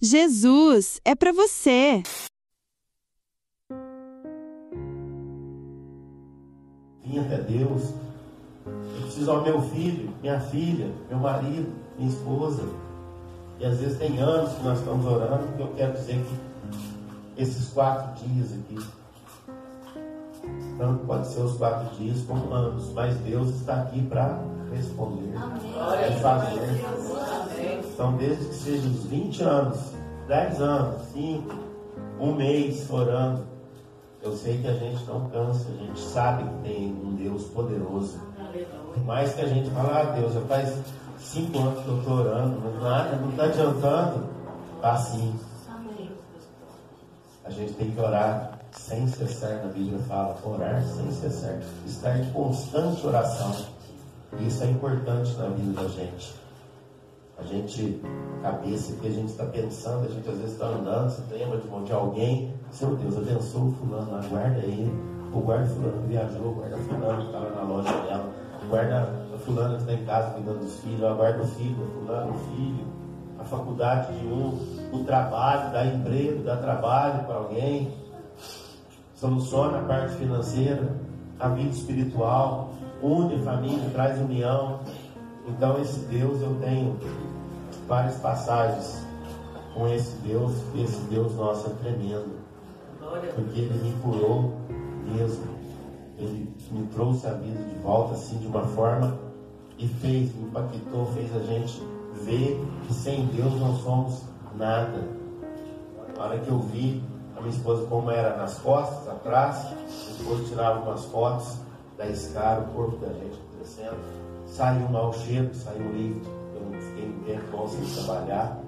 Jesus é para você. Vim até Deus. Eu preciso ao meu filho, minha filha, meu marido, minha esposa. E às vezes tem anos que nós estamos orando, que eu quero dizer que esses 4 dias aqui, tanto pode ser os 4 dias como anos, mas Deus está aqui para responder e fazer. Então, desde que sejam os 20 anos, 10 anos, 5, um mês orando, eu sei que a gente não cansa, a gente sabe que tem um Deus poderoso. Por mais que a gente fale, Deus, já faz 5 anos que eu estou orando, mas nada, não está adiantando, está assim. A gente tem que orar sem cessar, na Bíblia fala, orar sem cessar, estar em constante oração. Isso é importante na vida da gente. A gente, cabeça que a gente está pensando, a gente às vezes está andando, você lembra de alguém, Senhor Deus, abençoa o fulano lá, guarda ele, ou guarda o fulano que viajou, guarda o fulano que estava na loja dela, guarda a fulana que está em casa cuidando dos filhos, guarda o filho do fulano, o filho, a faculdade de o trabalho, dá emprego, dá trabalho para alguém, soluciona a parte financeira, a vida espiritual, une a família, traz união. Então esse Deus, eu tenho várias passagens com esse Deus nosso é tremendo, porque Ele me curou mesmo, Ele me trouxe a vida de volta assim de uma forma e me impactou, fez a gente ver que sem Deus não somos nada. Na hora que eu vi a minha esposa como era nas costas, atrás, minha esposa tirava umas fotos da escara, o corpo da gente crescendo, saiu um mau cheiro, saiu líquido, eu não fiquei um tempo bom sem trabalhar,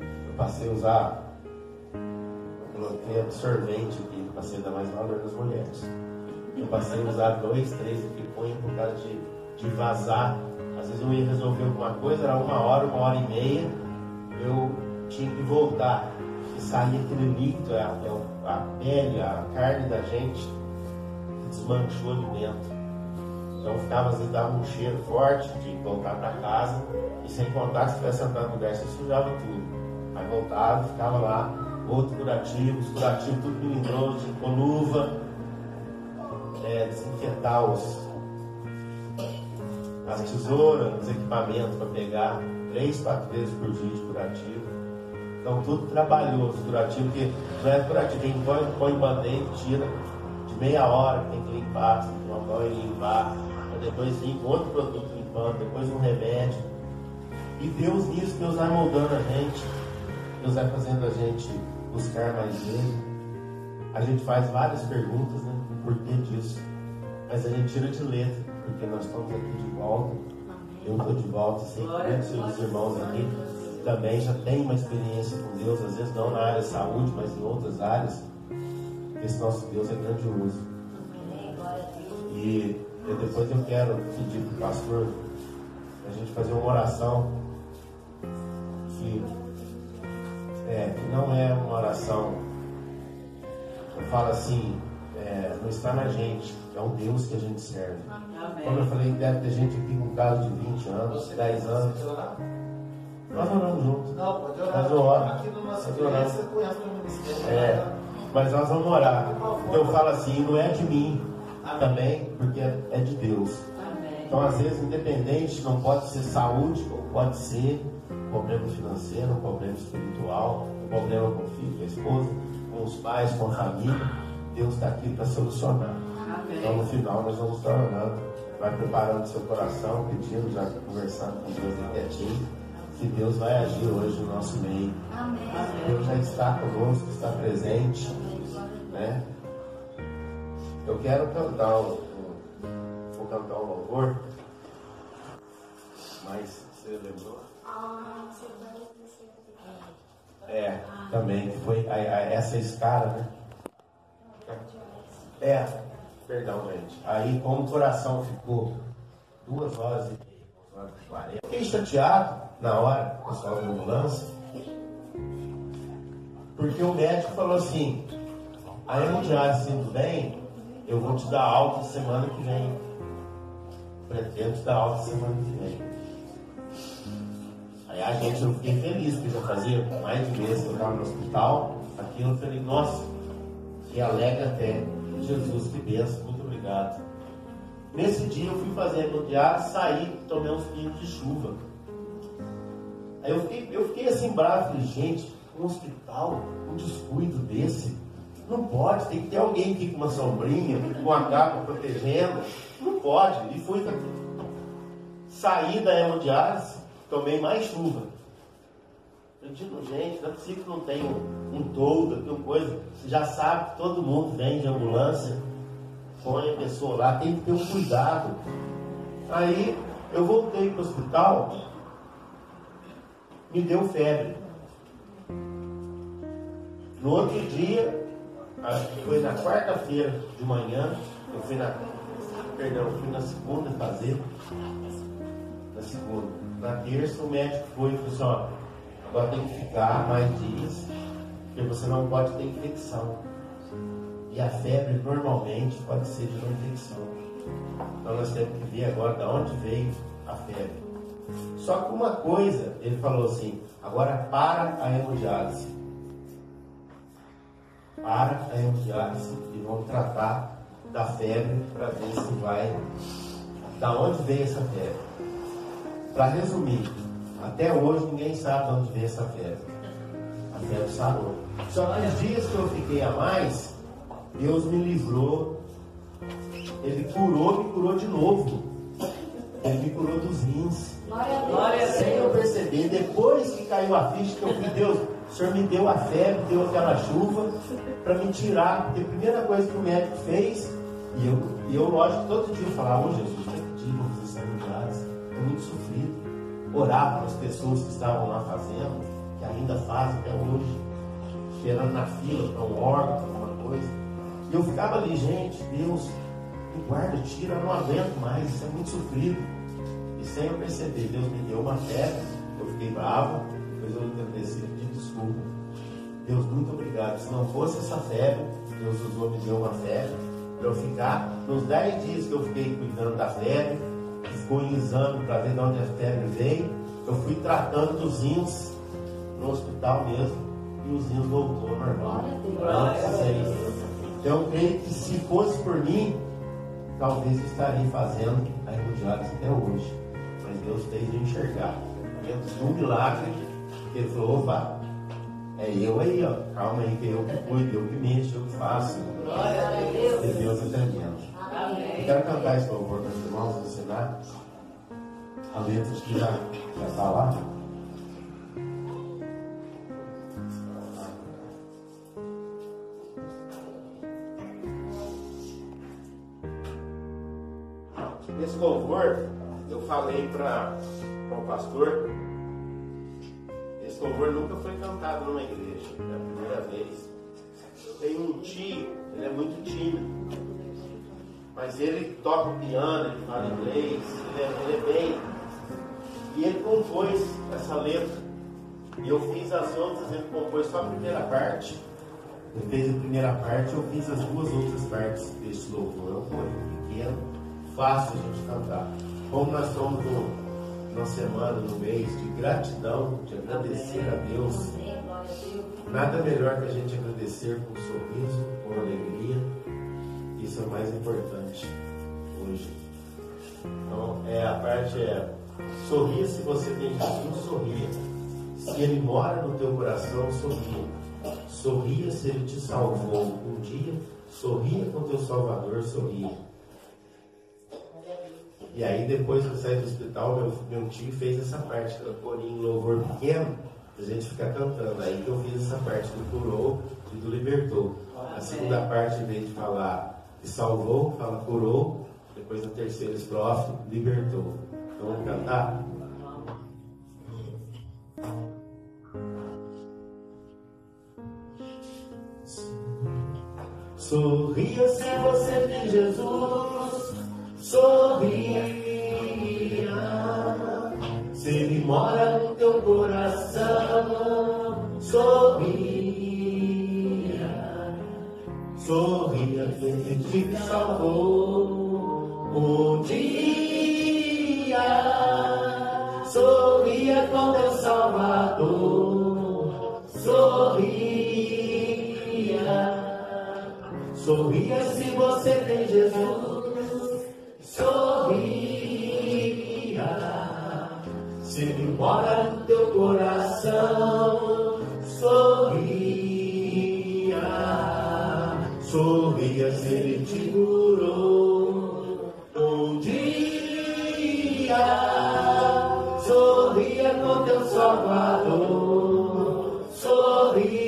eu passei a usar, eu coloquei absorvente aqui, passei a dar mais valor das mulheres, eu passei a usar 2, 3 aqui, põe por causa de vazar, às vezes eu ia resolver alguma coisa, era 1 hora, 1h30, eu tinha que voltar, e saía aquele líquido, a pele, a carne da gente, desmanchou ali dentro. Então ficava, às vezes dava um cheiro forte de voltar para casa, e sem contar que se estivesse sentado no lugar, você sujava tudo. Aí voltava, ficava lá, outro curativo, os curativos tudo melindroso, com luva, desinfetar as tesouras, os equipamentos para pegar 3, 4 vezes por dia de curativo. Então tudo trabalhoso, curativo, que não é curativo, tem que põe band-aid, tira de meia hora, tem que limpar, tem que tomar banho e limpar, depois vir com outro produto limpando, depois um remédio. E Deus nisso, Deus vai moldando a gente, Deus vai fazendo a gente buscar mais dele. A gente faz várias perguntas, né? Por que disso? Mas a gente tira de letra, porque nós estamos aqui de volta. Eu estou de volta, sei que os irmãos aqui também já têm uma experiência com Deus, às vezes não na área de saúde, mas em outras áreas. Esse nosso Deus é grandioso. E depois eu quero pedir para o pastor a gente fazer uma oração que não é uma oração, eu falo assim, não está na gente, é um Deus que a gente serve. Como eu falei, deve ter gente aqui com caso de 20 anos, 10 anos. Nós oramos juntos. Não, pode orar. Nós oramos. Aqui no nosso você conhece o ministério. Mas nós vamos orar. Eu falo assim, não é de mim também, porque é de Deus. Então, às vezes, independente, não pode ser saúde, ou pode ser problema financeiro, problema espiritual, problema com o filho, com a esposa, com os pais, com a família. Deus está aqui para solucionar. Então, no final, nós vamos estar orando. Vai preparando seu coração, pedindo, já conversando com Deus aí quietinho, que Deus vai agir hoje no nosso meio. Deus já está conosco, está presente, né? Eu quero cantar vou cantar um louvor, mas você lembrou? Também, que foi essa escala, né? Perdão, gente. Aí, como o coração ficou 2 horas e meia, 2 horas e 40, fiquei chateado na hora, o pessoal da ambulância, porque o médico falou assim: a hemodiálise sendo bem, eu vou te dar alta semana que vem. Pretendo te dar alta semana que vem. Aí a gente, eu fiquei feliz, porque já fazia mais de mês que eu estava no hospital. Aquilo eu falei, nossa, que alegre até. Jesus, que bênção, muito obrigado. Nesse dia eu fui fazer meu diário, saí, tomei uns pingos de chuva. Aí eu fiquei assim bravo, falei, gente, um hospital, um descuido desse, não pode, tem que ter alguém aqui com uma sombrinha, com uma capa protegendo, não pode. E fui saí da hemodiálise, tomei mais chuva. Eu digo, gente, não é possível que não tenha um toldo, tem uma coisa, você já sabe que todo mundo vem de ambulância, põe a pessoa lá, tem que ter um cuidado. Aí eu voltei para o hospital, me deu febre. No outro dia, acho que foi na quarta-feira de manhã, eu fui na segunda fazer, na segunda. Na terça o médico foi e falou assim, ó, agora tem que ficar mais dias, porque você não pode ter infecção. E a febre normalmente pode ser de uma infecção. Então nós temos que ver agora de onde veio a febre. Só que uma coisa, ele falou assim, agora para a hemodiálise. Para a hemodiálise e vamos tratar da febre para ver se vai, da onde veio essa febre. Para resumir, até hoje ninguém sabe de onde veio essa febre. A febre sarou. Só que os dias que eu fiquei a mais, Deus me livrou. Ele curou, me curou de novo. Ele me curou dos rins. Sem eu perceber, depois que caiu a ficha, que eu vi, Deus, o Senhor me deu a febre, deu aquela chuva para me tirar. Porque a primeira coisa que o médico fez, e eu lógico, todo dia eu falava, ô Jesus, não acredito, vamos fazer sanidades, estou muito sofrido. Orava para as pessoas que estavam lá fazendo, que ainda fazem até hoje, esperando na fila para um órgão, para alguma coisa. E eu ficava ali, gente, Deus, me guarda, tira, eu não aguento mais, isso é muito sofrido. E sem eu perceber, Deus me deu uma febre, eu fiquei bravo, depois eu agradeci, pedi desculpa. Deus, muito obrigado. Se não fosse essa febre, Deus usou, me deu uma febre, para eu ficar, nos 10 dias que eu fiquei cuidando da febre, ficou em exame para ver de onde a febre veio, eu fui tratando dos rins no hospital mesmo, e os rins voltou ao normal. Então eu creio que se fosse por mim, talvez eu estaria fazendo a hemodiálise até hoje. Mas Deus fez eu enxergar. Dentro de um milagre, ele falou, opa, é eu aí, ó. Calma aí, que eu que cuido, eu que mexo, eu que faço. E Deus é tremendo. Eu quero cantar esse louvor para os irmãos, ensinar a letra que já está lá. Esse louvor, eu falei para o pastor, esse louvor nunca foi cantado numa igreja, é a primeira vez. Eu tenho um tio, ele é muito tímido, mas ele toca o piano, ele fala inglês, ele é bem. E ele compôs essa letra, e eu fiz as outras, ele compôs só a primeira parte. Ele fez a primeira parte, eu fiz as duas outras partes desse louvor. É um louvor pequeno, fácil a gente cantar. Como nós estamos numa semana, no mês de gratidão, de agradecer a Deus, nada melhor que a gente agradecer com um sorriso, com alegria. Isso é o mais importante hoje. Então, a parte é: sorria se você tem Jesus, sorria. Se Ele mora no teu coração, sorria. Sorria se Ele te salvou um dia, sorria com teu Salvador, sorria. E aí depois que eu saí do hospital, meu tio fez essa parte, que era corinho, louvor pequeno, a gente fica cantando. Aí que eu fiz essa parte do curou e do libertou. A segunda parte, em vez de falar que salvou, fala curou, depois na terceira estrofe, libertou. Então vamos cantar? Sorria se você tem Jesus, sorria. Se Ele mora no teu coração, sorria. Sorria que Ele te salvou um dia. Sorria com Deus Sorria se você tem Jesus. Sorria. Se Ele mora no teu coração. Sorria. Sorria se Ele te curou um dia. Sorria com teu Salvador. Sorria.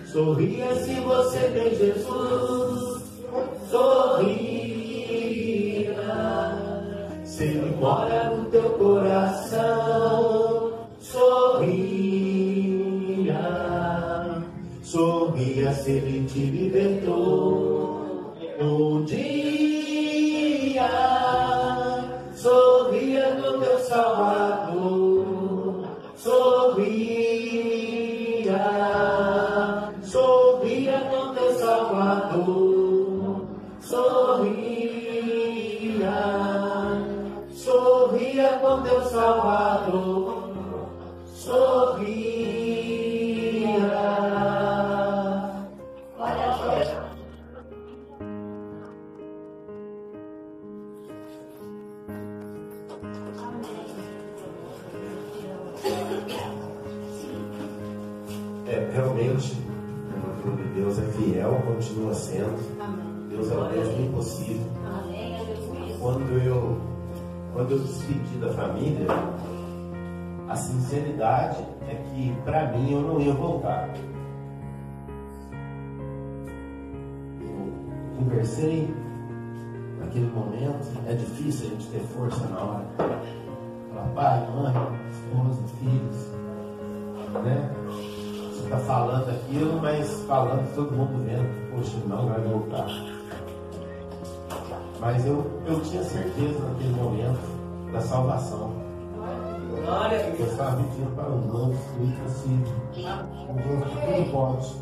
Sorria se você tem Jesus. Sorria. Se Ele mora no teu coração. Sorria. Sorria se Ele te libertou um dia. Sorria no teu Salvador. Sorria. Sorria no teu Salvador. Sorria. Sorria com teu Salvador. Sorria. Glória a Deus. Realmente, Deus é fiel, continua sendo. Deus é o Deus do impossível. Quando eu despedi da família, a sinceridade é que para mim eu não ia voltar. Eu conversei naquele momento, é difícil a gente ter força na hora. Falar, pai, mãe, esposa, filhos, né? Você está falando aquilo, mas falando todo mundo vendo, poxa, não vai voltar. Mas eu tinha certeza naquele momento da salvação. Eu estava pedindo para o mundo fluir possível. Tudo pode.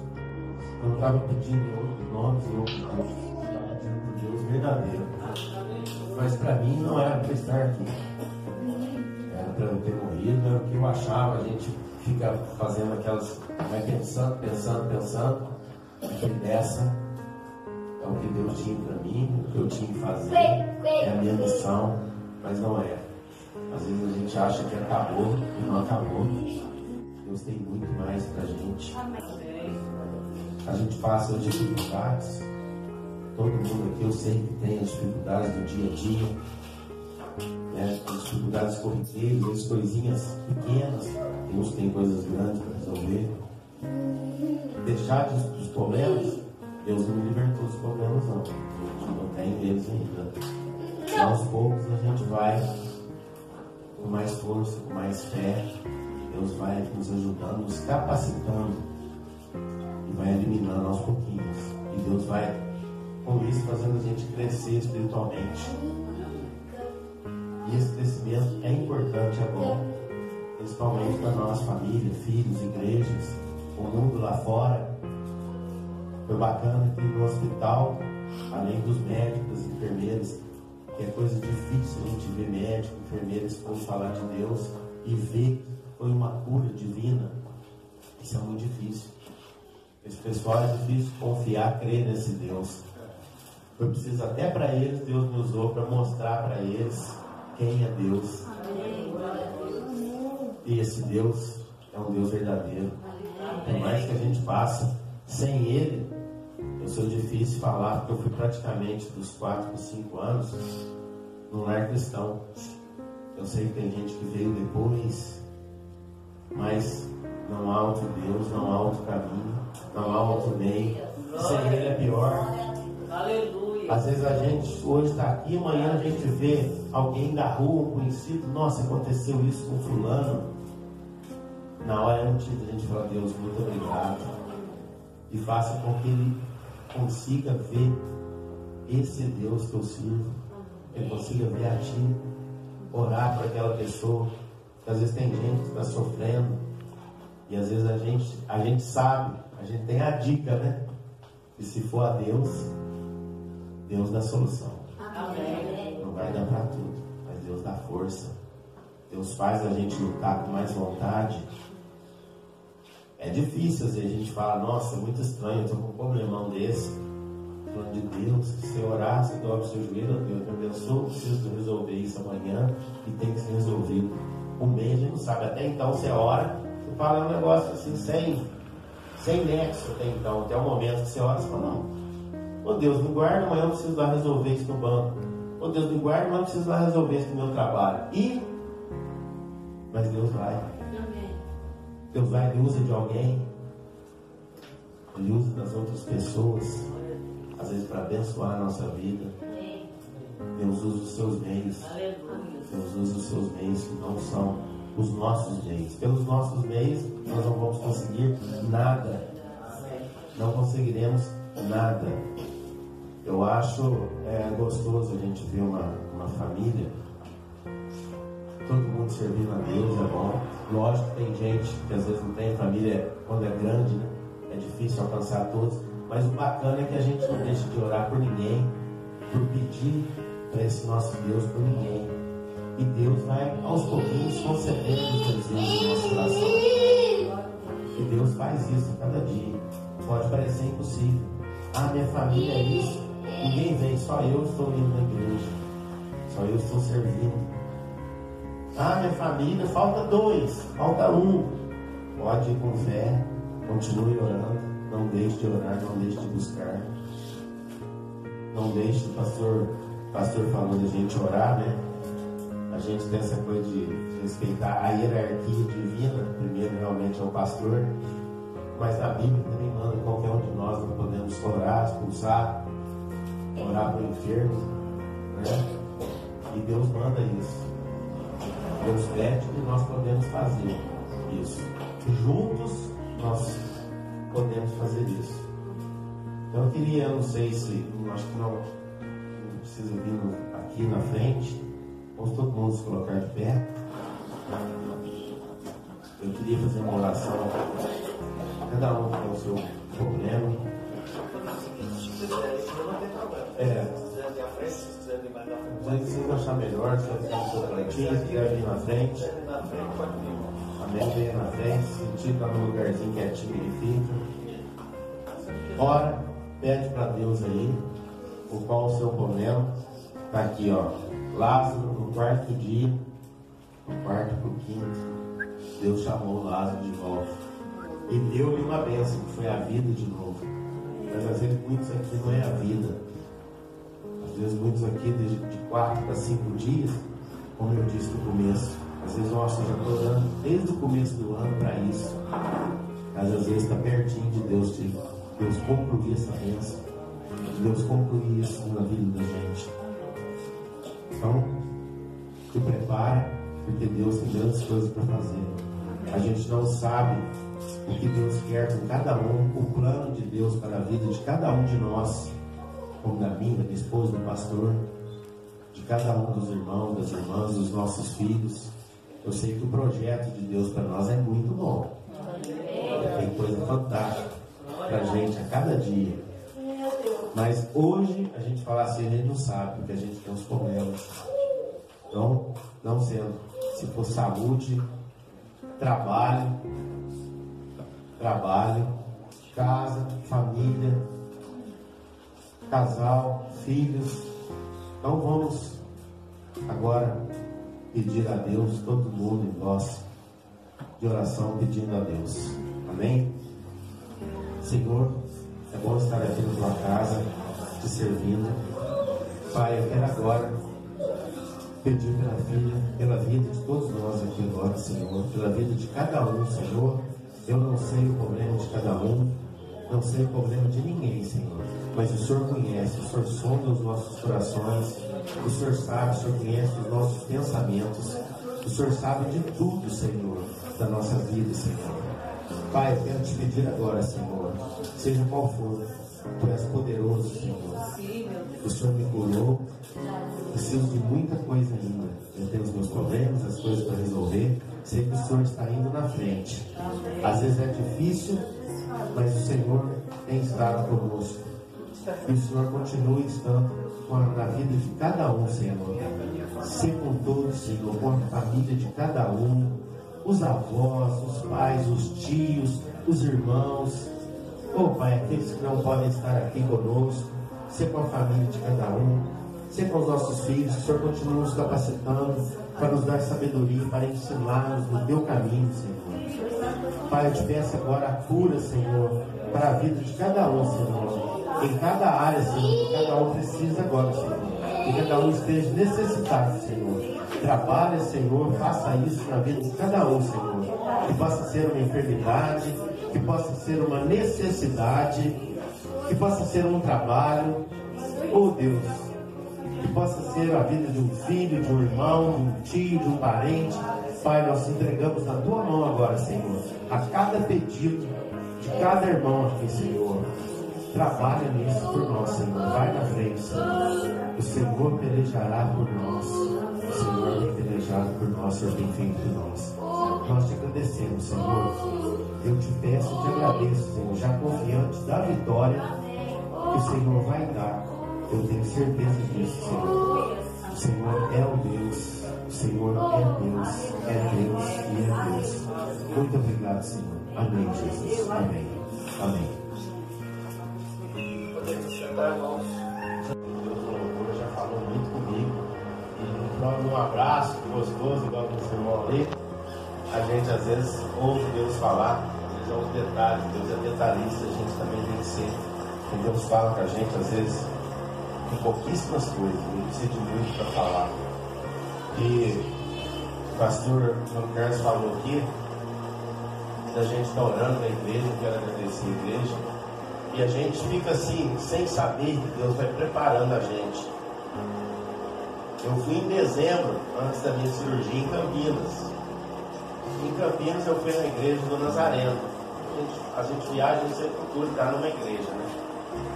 Eu não estava pedindo outros nomes e outros Deus. Eu estava pedindo por Deus verdadeiro. Mas para mim não era para estar aqui. Era para eu ter morrido, era o que eu achava. A gente fica fazendo aquelas. Vai pensando. E dessa. É o que Deus tinha para mim, o que eu tinha que fazer, é a minha missão, mas não é. Às vezes a gente acha que acabou e não acabou. Deus tem muito mais para a gente. A gente passa dificuldades, todo mundo aqui eu sei que tem as dificuldades do dia a dia, né? As dificuldades corriqueiras, as coisinhas pequenas. Deus tem coisas grandes para resolver. Deixar dos problemas. Deus não me libertou dos problemas, não. Não tem eles ainda. E aos poucos a gente vai com mais força, com mais fé. Deus vai nos ajudando, nos capacitando e vai eliminando aos pouquinhos. E Deus vai, com isso, fazendo a gente crescer espiritualmente. E esse crescimento é importante, é bom, principalmente para nós, família, filhos, igrejas, o mundo lá fora. Foi bacana que no hospital, além dos médicos, enfermeiros, que é coisa difícil a gente ver médico, enfermeiro exposto falar de Deus e ver que foi uma cura divina. Isso é muito difícil. Esse pessoal é difícil confiar, crer nesse Deus. Foi preciso até para eles, Deus me usou para mostrar para eles quem é Deus. E esse Deus é um Deus verdadeiro. Por mais que a gente passe sem Ele, eu sou difícil falar, porque eu fui praticamente dos 4 para 5 anos num lar cristão. Eu sei que tem gente que veio depois, mas não há outro Deus, não há outro caminho, não há outro meio. Sem Ele é pior. Aleluia. Às vezes a gente hoje está aqui, amanhã a gente vê alguém da rua, um conhecido, nossa, aconteceu isso com fulano. Na hora é a gente fala, Deus, muito obrigado. E faça com que ele consiga ver esse Deus que eu sirvo, que ele consiga ver a ti, orar para aquela pessoa. Porque às vezes tem gente que está sofrendo e às vezes a gente sabe, a gente tem a dica, né? Que se for a Deus, Deus dá solução. Amém. Não vai dar para tudo, mas Deus dá força. Deus faz a gente lutar com mais vontade. É difícil, às vezes a gente fala, nossa, é muito estranho, eu estou com um problemão desse. Falando de Deus, se você orar, você dobra o seu joelho, Deus me abençoe, preciso resolver isso amanhã e tem que ser resolvido. Um mês a gente não sabe, até então você ora, você fala um negócio assim, sem nexo até então, até o momento que você ora, você fala, não, ô Deus, me guarda, amanhã eu preciso lá resolver isso no banco. Ô Deus, me guarda, amanhã eu preciso lá resolver isso no meu trabalho. Mas Deus vai. Deus vai, Ele usa de alguém, Ele usa das outras pessoas, às vezes para abençoar a nossa vida. Deus usa os seus meios. Deus usa os seus meios que não são os nossos meios. Pelos nossos meios nós não vamos conseguir nada. Não conseguiremos nada. Eu acho gostoso a gente ver uma família, todo mundo servindo a Deus, é bom. Lógico que tem gente que às vezes não tem família, quando é grande, né? É difícil alcançar todos. Mas o bacana é que a gente não deixa de orar por ninguém, por pedir para esse nosso Deus por ninguém. E Deus vai aos pouquinhos concedendo os desejos do nosso coração. E Deus faz isso a cada dia. Pode parecer impossível. Ah, minha família é isso. Ninguém vem, só eu estou indo na igreja. Só eu estou servindo. Ah, minha família, falta 2, falta 1. Pode ir com fé, continue orando, não deixe de orar, não deixe de buscar. Não deixe, o pastor falou da gente orar, né? A gente tem essa coisa de respeitar a hierarquia divina, primeiro realmente é o pastor, mas a Bíblia também manda qualquer um de nós não podemos orar, expulsar, orar para o enfermo, né? E Deus manda isso. Deus pede e nós podemos fazer isso. Juntos nós podemos fazer isso. Então eu queria, não sei se, acho que não precisa vir aqui na frente. Vamos todo mundo se colocar de pé. Eu queria fazer uma oração. Cada um tem o seu problema. Se vocês achar melhor, se você ficar no seu plantinho, se quiser vir na frente. Amém, venha na frente, sentir estar no lugarzinho quietinho e fica. Ora, pede para Deus aí qual o seu problema. Está aqui, ó. Lázaro, no quarto dia, no quarto para o quinto, Deus chamou Lázaro de volta e deu-lhe uma bênção, que foi a vida de novo. Mas às vezes muitos aqui não é a vida. Às vezes muitos aqui de 4 para 5 dias, como eu disse no começo. Às vezes, nossa, eu já estou orando desde o começo do ano para isso. Mas às vezes está pertinho de Deus concluir essa bênção, de Deus concluir isso na vida da gente. Então, se prepara, porque Deus tem grandes coisas para fazer. A gente não sabe o que Deus quer com cada um, o plano de Deus para a vida de cada um de nós, como da minha esposa, do pastor, de cada um dos irmãos, das irmãs, dos nossos filhos. Eu sei que o projeto de Deus para nós é muito bom. Tem coisa fantástica para a gente a cada dia. Mas hoje a gente fala assim, a gente não sabe, porque a gente tem uns problemas. Então, não sendo, se for saúde, trabalho, casa, família, casal, filhos. Então vamos agora pedir a Deus, todo mundo em voz de oração, pedindo a Deus. Amém? Senhor, é bom estar aqui na tua casa, te servindo. Pai, eu quero agora pedir pela vida de todos nós aqui agora, Senhor, pela vida de cada um, Senhor. Eu não sei o problema de cada um, não sei o problema de ninguém, Senhor, mas o Senhor conhece, o Senhor sonda os nossos corações, o Senhor sabe, o Senhor conhece os nossos pensamentos, o Senhor sabe de tudo, Senhor, da nossa vida, Senhor. Pai, eu quero te pedir agora, Senhor, seja qual for, Tu és poderoso, Senhor. O Senhor me curou, preciso de muita coisa ainda. Eu tenho os meus problemas, as coisas para resolver. Sei que o Senhor está indo na frente. Às vezes é difícil, mas o Senhor tem estado conosco. E o Senhor continua estando na vida de cada um, Senhor. Se com todos, Senhor, com a família de cada um. os avós, os pais, os tios, os irmãos. Oh, Pai, aqueles que não podem estar aqui conosco, ser com a família de cada um, ser com os nossos filhos, que o Senhor continue nos capacitando para nos dar sabedoria, para ensinar-nos no teu caminho, Senhor. Pai, eu te peço agora a cura, Senhor, para a vida de cada um, Senhor. Em cada área, Senhor, que cada um precisa agora, Senhor. Que cada um esteja necessitado, Senhor. Trabalha, Senhor, faça isso na vida de cada um, Senhor. Que possa ser uma enfermidade, que possa ser uma necessidade, que possa ser um trabalho, oh Deus, que possa ser a vida de um filho, de um irmão, de um tio, de um parente. Pai, nós entregamos na tua mão agora, Senhor, a cada pedido de cada irmão aqui, Senhor. Trabalha nisso por nós, Senhor. Vai na frente, Senhor. O Senhor pelejará por nós. O Senhor tem pelejado por nós, o Senhor tem feito por nós. Nós te agradecemos, Senhor. Eu te peço e te agradeço, Senhor, já confiante da vitória que o Senhor vai dar. Eu tenho certeza disso, Senhor. O Senhor é o Deus. O Senhor é Deus. É Deus e é Deus. Muito obrigado, Senhor. Amém, Jesus. Amém. Amém. Podemos sentar, irmãos. Deus louvor já falou muito comigo. E logo um abraço gostoso, igual o irmão ali. A gente às vezes ouve Deus falar, às vezes é um detalhe. Deus é detalhista, a gente também tem que ser. E Deus fala com a gente, às vezes, com pouquíssimas coisas, não precisa de muito para falar. E o pastor João Carlos falou aqui, da gente estar orando na igreja, eu quero agradecer a igreja, e a gente fica assim, sem saber que Deus vai preparando a gente. Eu fui em dezembro, antes da minha cirurgia, em Campinas. Em Campinas eu fui na igreja do Nazareno. A gente viaja e sempre procura estar numa igreja, né?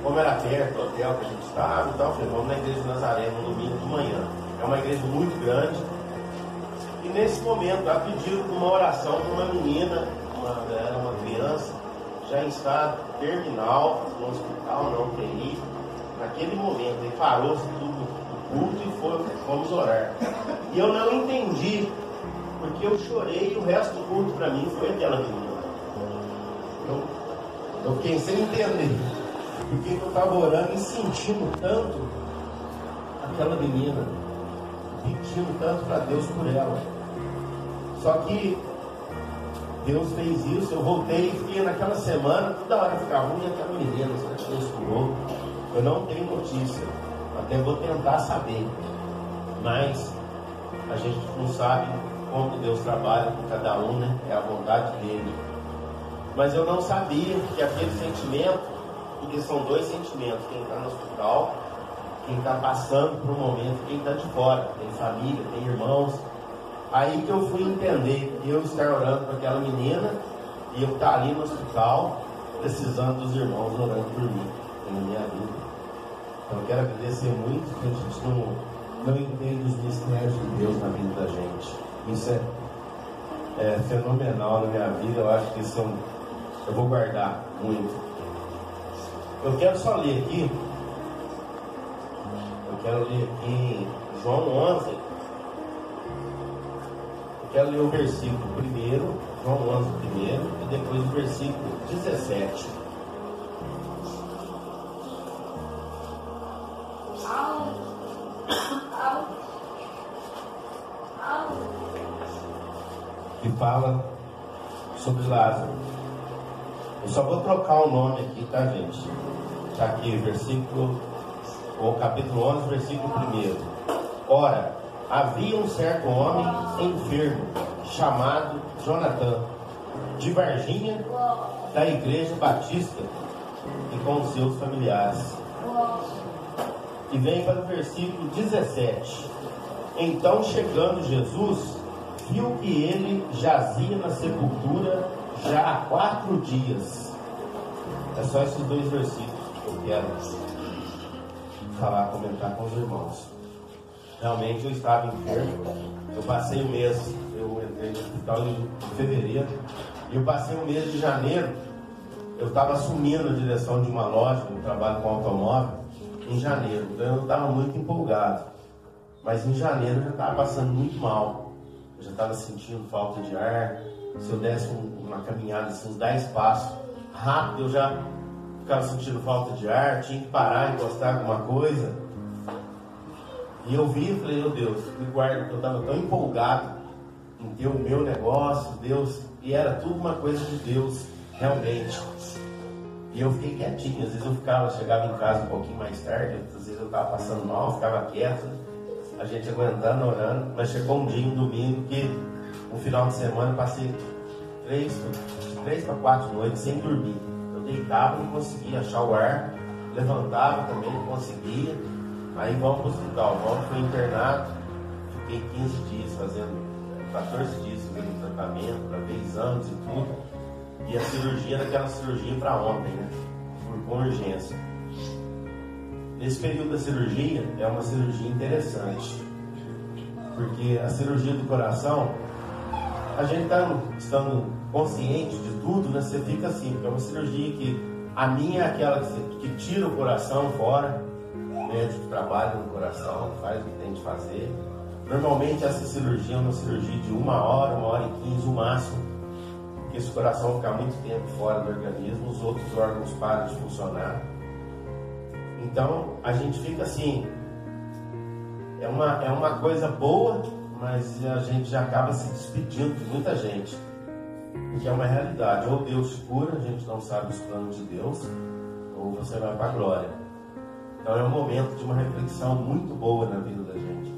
Como era perto do hotel que a gente estava, então eu falei, vamos na igreja do Nazareno no domingo de manhã. É uma igreja muito grande. E nesse momento, a pedido de uma oração de uma menina, era uma criança, já em estado terminal, no hospital, não UTI. Naquele momento, ele parou-se tudo o culto e fomos orar. E eu não entendi, porque eu chorei e o resto do culto para mim foi aquela menina. Eu fiquei sem entender, porque eu estava orando e sentindo tanto aquela menina, pedindo tanto para Deus por ela. Só que Deus fez isso, eu voltei e fiquei naquela semana, toda hora ficava ruim aquela menina, será que Deus curou? Eu não tenho notícia, até vou tentar saber, mas a gente não sabe como Deus trabalha com cada um, né? É a vontade dele. Mas eu não sabia que aquele sentimento, porque são dois sentimentos, quem está no hospital, quem está passando por um momento, quem está de fora, tem família, tem irmãos. Aí que eu fui entender, eu estar orando para aquela menina e eu estar ali no hospital, precisando dos irmãos orando por mim, na minha vida. Então eu quero agradecer muito, que a gente não entende os mistérios de Deus na vida da gente. Isso é fenomenal na minha vida, eu acho que isso eu vou guardar muito. Eu quero só ler aqui, em João 11, eu quero ler o versículo primeiro, João 11 primeiro, e depois o versículo 17. Que fala sobre Lázaro. Eu só vou trocar o nome aqui, tá, gente? Está aqui, capítulo 11, versículo 1. Ora, havia um certo homem enfermo, chamado Jonatã, de Varginha, da igreja batista, e com os seus familiares. E vem para o versículo 17. Então, chegando Jesus, viu que ele jazia na sepultura já há 4 dias. É só esses 2 versículos que eu quero comentar com os irmãos. Realmente eu estava enfermo. Eu passei um mês, eu entrei no hospital em fevereiro, e eu passei um mês de janeiro. Eu estava assumindo a direção de uma loja, um trabalho com automóvel, em janeiro. Então eu estava muito empolgado. Mas em janeiro eu já estava passando muito mal. eu já estava sentindo falta de ar. Se eu desse uma caminhada, assim, uns 10 passos, rápido, eu já ficava sentindo falta de ar, tinha que parar, encostar alguma coisa. E eu vi e falei, meu Deus, me guarda, porque eu estava tão empolgado em ter o meu negócio, Deus, e era tudo uma coisa de Deus, realmente. E eu fiquei quietinho, às vezes eu chegava em casa um pouquinho mais tarde, às vezes eu estava passando mal, ficava quieto, a gente aguentando, orando, mas chegou um dia, um domingo, que no final de semana eu passei 3 para 4 noites sem dormir. Eu deitava, não conseguia achar o ar, levantava também, não conseguia. Aí vamos para o hospital, fui internado, fiquei 15 dias fazendo, 14 dias fazendo tratamento, para ver exames e tudo. E a cirurgia era aquela cirurgia para ontem, né? Com urgência. Nesse período da cirurgia, é uma cirurgia interessante. Porque a cirurgia do coração, a gente estando consciente de tudo, né? Você fica assim, porque é uma cirurgia que a minha é aquela que tira o coração fora, o médico trabalha no coração, faz o que tem de fazer. Normalmente essa cirurgia é uma cirurgia de 1 hora, 1h15 o máximo. Porque se o coração ficar muito tempo fora do organismo, os outros órgãos param de funcionar. Então a gente fica assim, é uma coisa boa, mas a gente já acaba se despedindo de muita gente, porque é uma realidade. Ou Deus te cura, a gente não sabe os planos de Deus, ou você vai para a glória. Então é um momento de uma reflexão muito boa na vida da gente.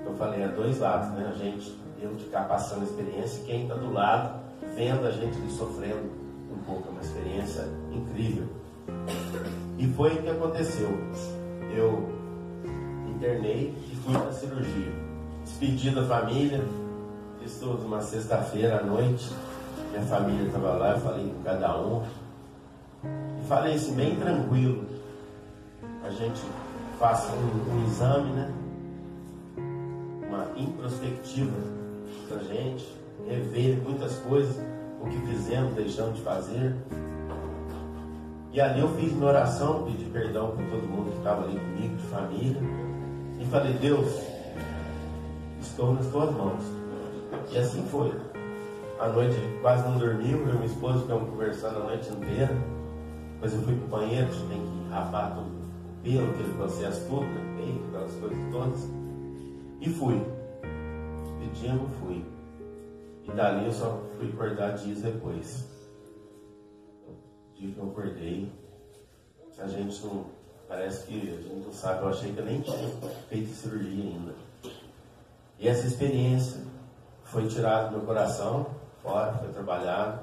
Eu falei, é 2 lados, né? Eu de cá passando a experiência, e quem está do lado vendo a gente ali sofrendo um pouco. É uma experiência incrível. E foi o que aconteceu. Eu internei e fui para a cirurgia. Despedi da família. Isso uma sexta-feira à noite. Minha família estava lá, eu falei com cada um. E falei assim, bem tranquilo. A gente faça um exame, né? Uma introspectiva pra gente. Rever muitas coisas, o que fizemos, deixamos de fazer. E ali eu fiz minha oração, pedi perdão por todo mundo que estava ali comigo, de família, e falei, Deus, estou nas tuas mãos. E assim foi. A noite quase não dormiu, eu e minha esposa ficamos conversando a noite inteira. Depois eu fui para o banheiro, tem que rapar todo o pelo, aquele processo todo, né? Peito, aquelas coisas todas. E fui. Pedimos, fui. E dali eu só fui acordar dias depois. O dia que eu acordei, a gente não, parece que a gente não sabe, eu achei que eu nem tinha feito cirurgia ainda. E essa experiência foi tirada do meu coração, fora, foi trabalhado.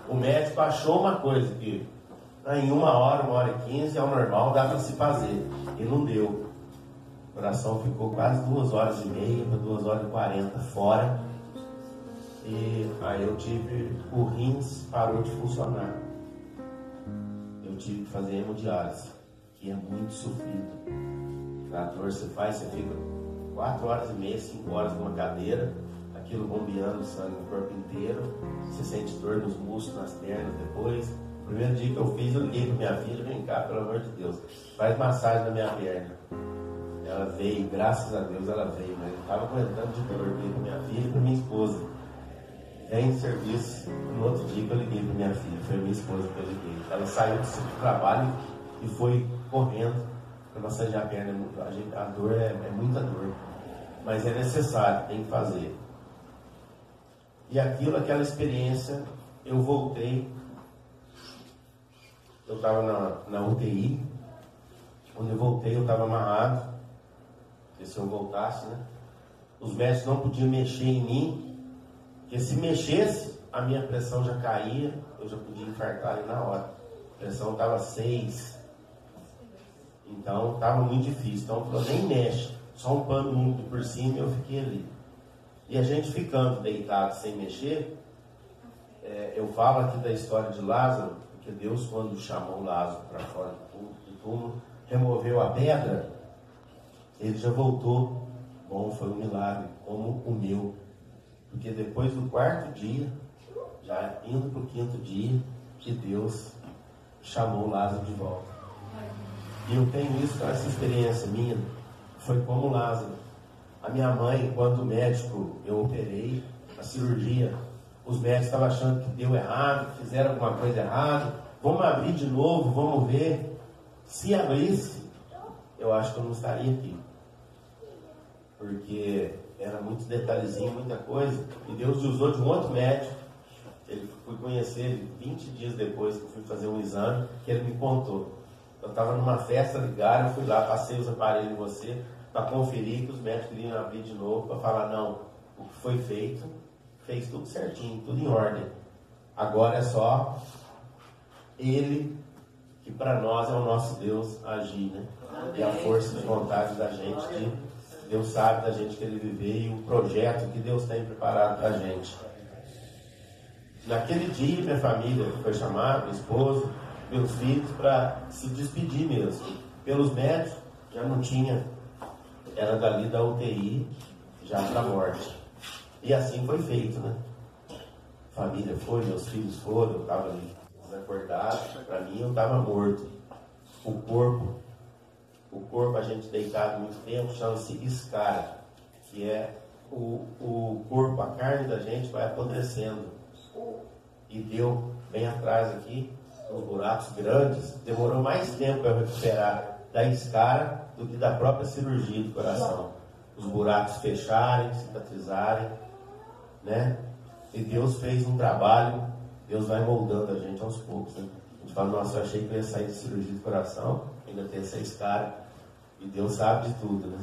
O médico achou uma coisa que em 1 hora, 1h15 é o normal, dá para se fazer. E não deu. O coração ficou quase 2h30 para 2h40 fora. E aí eu tive, o rins parou de funcionar. Eu tive que fazer hemodiálise, que é muito sofrido. A dor você faz, você fica 4h30, 5 horas numa cadeira, aquilo bombeando sangue no corpo inteiro. Você sente dor nos músculos, nas pernas depois. O primeiro dia que eu fiz, eu liguei para minha filha, vem cá, pelo amor de Deus, faz massagem na minha perna. Ela veio, graças a Deus ela veio, mas eu estava aguentando de dor. Eu liguei para minha filha e para minha esposa. Vem de serviço, no outro dia que eu liguei para minha filha, foi a minha esposa que eu liguei. Ela saiu do trabalho e foi correndo para massagear a perna. A dor é muita dor, mas é necessário, tem que fazer. E aquela experiência, eu voltei. Eu estava na UTI. Quando eu voltei, eu estava amarrado. Porque se eu voltasse, né? Os médicos não podiam mexer em mim. Porque se mexesse, a minha pressão já caía, eu já podia infartar ali na hora. A pressão estava 6. Então estava muito difícil. Então falou, nem mexe, só um pano úmido por cima e eu fiquei ali. E a gente ficando deitado sem mexer, eu falo aqui da história de Lázaro, porque Deus, quando chamou Lázaro para fora do túmulo, removeu a pedra, ele já voltou. Bom, foi um milagre, como o meu. Porque depois do 4º dia, já indo para o 5º dia, que Deus chamou Lázaro de volta. E eu tenho isso, essa experiência minha, foi como Lázaro. A minha mãe, enquanto médico, eu operei, a cirurgia. Os médicos estavam achando que deu errado, que fizeram alguma coisa errada. Vamos abrir de novo, vamos ver. Se abrisse, eu acho que eu não estaria aqui. Porque era muito detalhezinho, muita coisa. E Deus usou de um outro médico. Ele fui conhecer ele 20 dias depois que eu fui fazer um exame, que ele me contou. Eu estava numa festa, ligaram, eu fui lá, passei os aparelhos em você, para conferir que os médicos queriam abrir de novo, para falar, não, o que foi feito, fez tudo certinho, tudo em ordem. Agora é só Ele, que para nós é o nosso Deus, agir, né? E a força de vontade da gente, que Deus sabe da gente querer viver, e o projeto que Deus tem preparado para a gente. Naquele dia, minha família foi chamada, meu esposo, meus filhos, para se despedir mesmo. Pelos médicos, já não tinha, era dali da UTI, já para a morte. E assim foi feito, né? A família foi, meus filhos foram, eu estava ali desacordado, para mim eu estava morto. O corpo a gente deitado muito tempo, chama-se escara, que é o corpo, a carne da gente vai apodrecendo. E deu bem atrás aqui, uns buracos grandes. Demorou mais tempo para eu recuperar da escara do que da própria cirurgia do coração. Os buracos fecharem, cicatrizarem, né? E Deus fez um trabalho, Deus vai moldando a gente aos poucos, né? A gente fala, nossa, eu achei que eu ia sair de cirurgia do coração, ainda tem essa escara. E Deus sabe de tudo, né?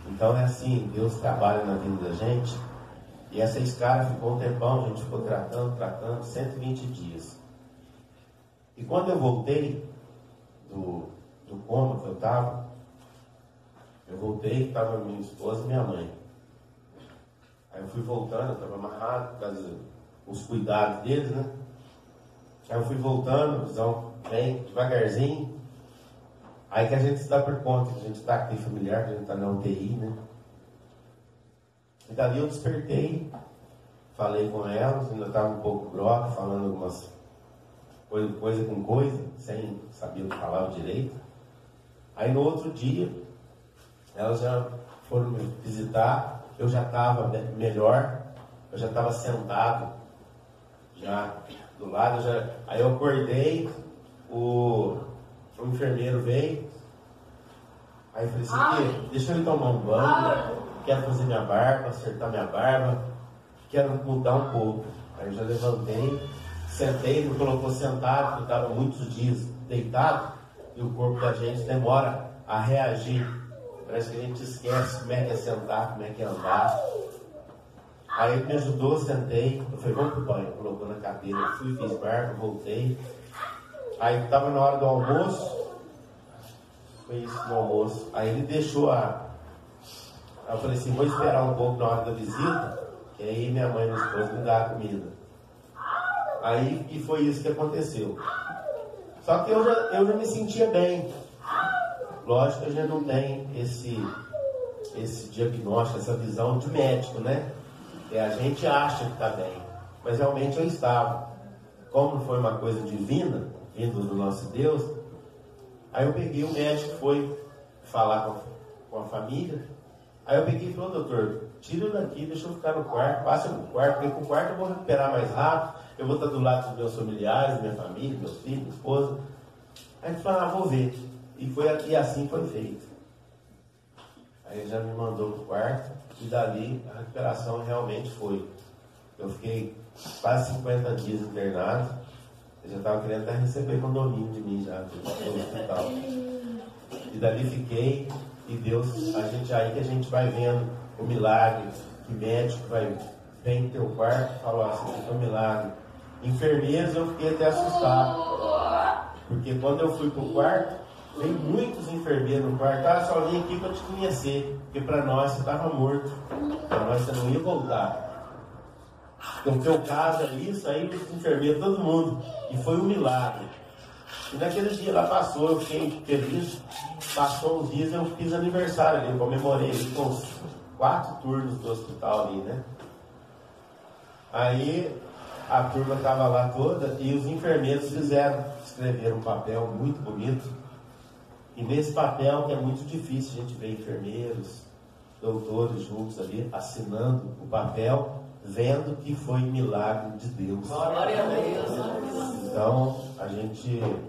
Então é assim, Deus trabalha na vida da gente. E essa escara ficou um tempão, a gente ficou tratando, 120 dias. E quando eu voltei do coma que eu estava, estava minha esposa e minha mãe. Aí eu fui voltando, eu estava amarrado, por causa dos cuidados deles, né? Aí eu fui voltando, a visão bem devagarzinho. Aí que a gente se dá por conta, que a gente está aqui familiar, que a gente está na UTI, né? E dali eu despertei, falei com elas, ainda estava um pouco grossa, falando algumas coisa com coisa, sem saber o que falava direito. Aí no outro dia, elas já foram me visitar, eu já estava melhor, eu já estava sentado, já do lado, aí eu acordei, o enfermeiro veio, aí eu falei assim, deixa eu tomar um banho, quero fazer minha barba, acertar minha barba, quero mudar um pouco. Aí eu já levantei, sentei, me colocou sentado, porque eu estava muitos dias deitado, e o corpo da gente demora a reagir. Parece que a gente esquece como é que é sentar, como é que é andar. Aí ele me ajudou, sentei, eu falei, vamos pro banho, colocou na cadeira, eu fui, fiz barba, voltei. Aí estava na hora do almoço, foi isso no almoço, aí ele deixou Aí eu falei assim, vou esperar um pouco na hora da visita, que aí minha mãe e meu esposo me dão a comida. Aí, e foi isso que aconteceu. Só que eu já me sentia bem. Lógico que a gente não tem esse diagnóstico, essa visão de médico, né? A gente acha que está bem, mas realmente eu estava. Como não foi uma coisa divina, vindo do nosso Deus, aí eu peguei o médico, foi falar com a família. Aí eu peguei e falei, doutor, tira eu daqui, deixa eu ficar no quarto, passa no quarto, porque com o quarto eu vou recuperar mais rápido, eu vou estar do lado dos meus familiares, da minha família, meus filhos, minha esposa. Aí ele falou, vou ver. E assim foi feito. Aí ele já me mandou para o quarto, e dali a recuperação realmente foi. Eu fiquei quase 50 dias internado, eu já estava querendo até receber condomínio de mim já, no hospital. E dali fiquei. E Deus, aí que a gente vai vendo o milagre, que médico vem no teu quarto e fala assim, é um milagre. Enfermeiros, eu fiquei até assustado. Porque quando eu fui pro quarto, veio muitos enfermeiros no quarto, só vim aqui para te conhecer, porque para nós você estava morto, para nós você não ia voltar. No teu caso é isso, aí os enfermeiros, todo mundo, e foi um milagre. E naquele dia lá passou, eu fiquei feliz. Passou uns dias, eu fiz aniversário ali, eu comemorei com os 4 turnos do hospital ali, né? Aí a turma estava lá toda e os enfermeiros escreveram um papel muito bonito. E nesse papel, que é muito difícil a gente ver enfermeiros, doutores juntos ali, assinando o papel, vendo que foi milagre de Deus. Glória a Deus. Então,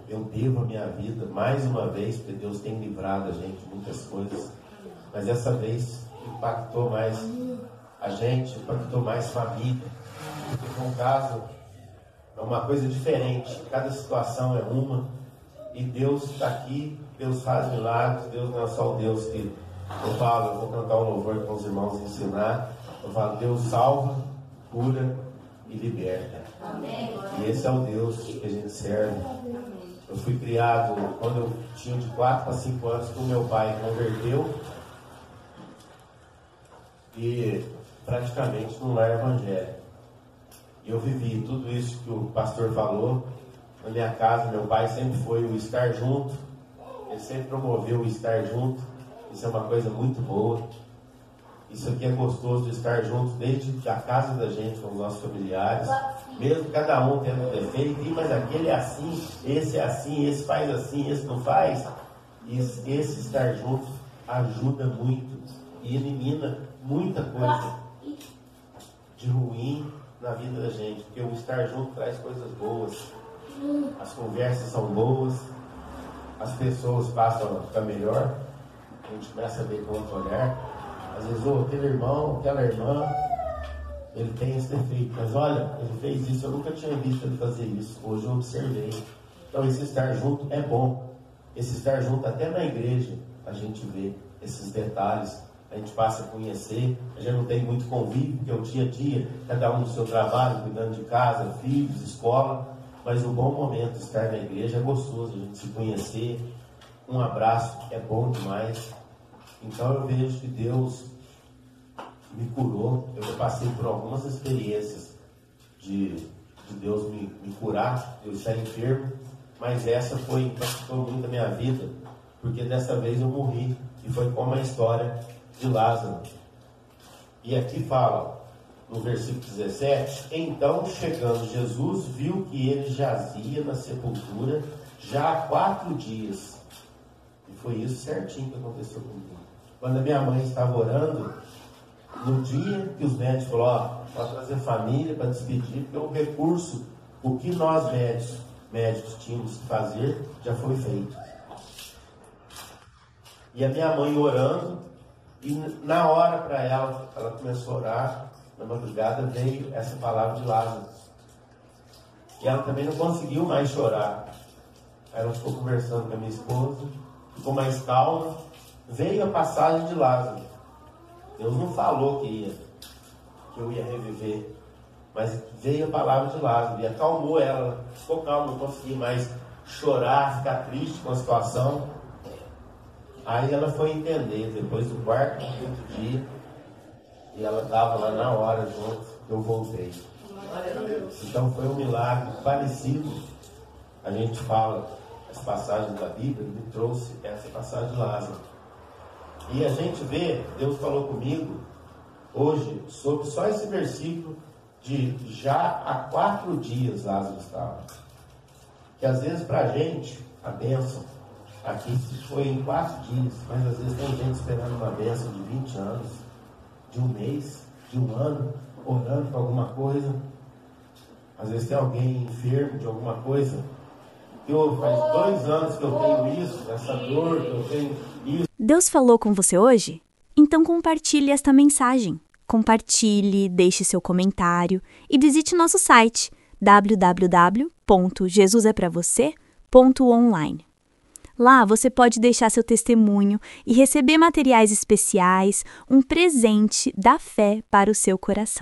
eu devo a minha vida mais uma vez, porque Deus tem livrado a gente de muitas coisas, mas dessa vez impactou mais a gente, impactou mais família. Porque um caso é uma coisa diferente, cada situação é uma, e Deus está aqui, Deus faz milagres, Deus não é só o Deus que eu vou cantar um louvor com os irmãos ensinar, eu falo, Deus salva, cura e liberta. Amém. E esse é o Deus que a gente serve. Eu fui criado quando eu tinha de 4 para 5 anos, que o meu pai converteu e praticamente num lar evangélico. E eu vivi tudo isso que o pastor falou. Na minha casa, meu pai sempre foi o estar junto. Ele sempre promoveu o estar junto. Isso é uma coisa muito boa. Isso aqui é gostoso de estar junto desde a casa da gente com os nossos familiares. Mesmo cada um tendo defeito. Mas aquele é assim, esse faz assim, esse não faz. Esse estar junto ajuda muito e elimina muita coisa de ruim na vida da gente, porque o estar junto traz coisas boas, as conversas são boas, as pessoas passam a ficar melhor, a gente começa a ver com outro olhar. Às vezes, aquele irmão, aquela irmã, ele tem esse defeito, mas olha, ele fez isso, eu nunca tinha visto ele fazer isso, hoje eu observei. Então esse estar junto é bom, esse estar junto até na igreja a gente vê esses detalhes. A gente passa a conhecer, a gente não tem muito convívio, porque é o dia a dia, cada um no seu trabalho, cuidando de casa, filhos, escola, mas o bom momento de estar na igreja é gostoso, a gente se conhecer, um abraço é bom demais. Então eu vejo que Deus me curou, eu passei por algumas experiências de Deus me curar, eu estar enfermo, mas essa impactou muito a minha vida, porque dessa vez eu morri, e foi como a história de Lázaro. E aqui fala, no versículo 17, então chegando Jesus, viu que ele jazia na sepultura já há 4 dias. E foi isso certinho que aconteceu comigo. Quando a minha mãe estava orando, no dia que os médicos falaram, para trazer família, para despedir, porque o recurso, o que nós médicos tínhamos que fazer, já foi feito. E a minha mãe orando, e na hora para ela começou a orar, na madrugada veio essa palavra de Lázaro. E ela também não conseguiu mais chorar. Aí ela ficou conversando com a minha esposa, ficou mais calma. Veio a passagem de Lázaro. Deus não falou que eu ia reviver, mas veio a palavra de Lázaro e acalmou ela. Ficou calma, não conseguia mais chorar, ficar triste com a situação. Aí ela foi entender, depois do 4º, 5º dia, e ela estava lá na hora junto, eu voltei. Então foi um milagre parecido. A gente fala as passagens da Bíblia, me trouxe essa passagem de Lázaro. E a gente vê, Deus falou comigo hoje sobre só esse versículo de já há 4 dias Lázaro estava. Que às vezes para a gente, a bênção aqui foi em 4 dias, mas às vezes tem gente esperando uma bênção de 20 anos, de 1 mês, de 1 ano, orando por alguma coisa. Às vezes tem alguém enfermo de alguma coisa. Faz 2 anos que eu tenho isso, essa dor, que eu tenho isso. Deus falou com você hoje? Então compartilhe esta mensagem. Compartilhe, deixe seu comentário e visite nosso site www.jesusepravocê.online. Lá você pode deixar seu testemunho e receber materiais especiais, um presente da fé para o seu coração.